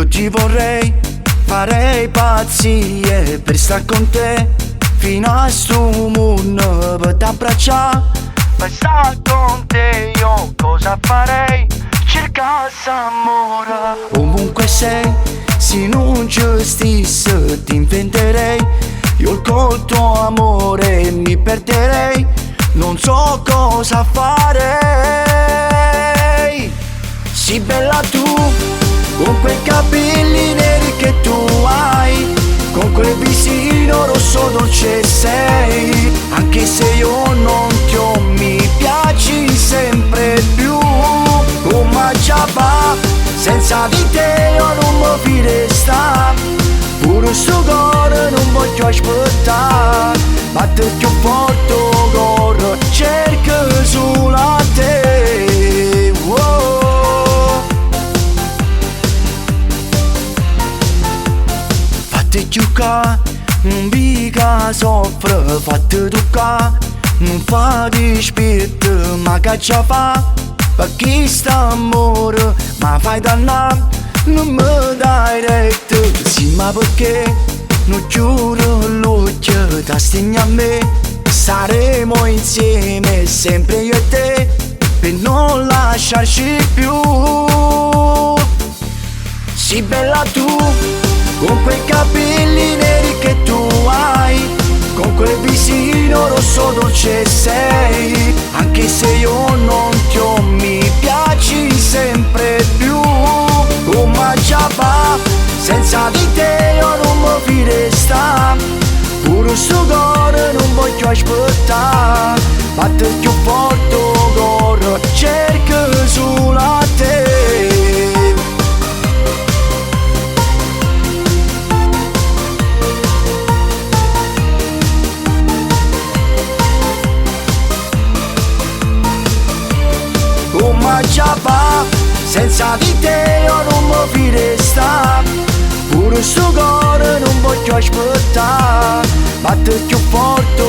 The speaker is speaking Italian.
Io ti vorrei, farei pazzie per star con te, fino a sto mondo per t'abbracciare. Per star con te io cosa farei? Cercassi amore ovunque sei. Se non ci stessi ti inventerei, io col tuo amore mi perderei. Non so cosa farei. Sì bella tu, con quei capelli neri che tu hai, con quel visino rosso dolce sei. Anche se io non ti ho, mi piaci sempre più. Come già va, senza di te io non mi fide sta. Pure sto cuore non voglio aspettare. Batte più forte cuore, cerco solo a te. Wow. Fatti giocare, non mica soffre. Fatti toccare, non fa dispetto, ma che già fa? Perché sta amore, ma fai dannare, non mi dai retto. Sì, ma perché non giuro l'occhio, ti stigni a me. Saremo insieme sempre io e te, per non lasciarci più. Sì bella tu, con quei capelli neri che tu hai, con quel visino rosso dolce sei. Anche se io non ti ho, mi piaci sempre più. Come già va, senza di te io non mi fide sta. Pure sto cuore non voglio aspettare. Batte più forte cuore, cerco solo a te. Come già va, senza di te io non mi fide sta. Pure sto cuore non voglio aspettare. Batte più forte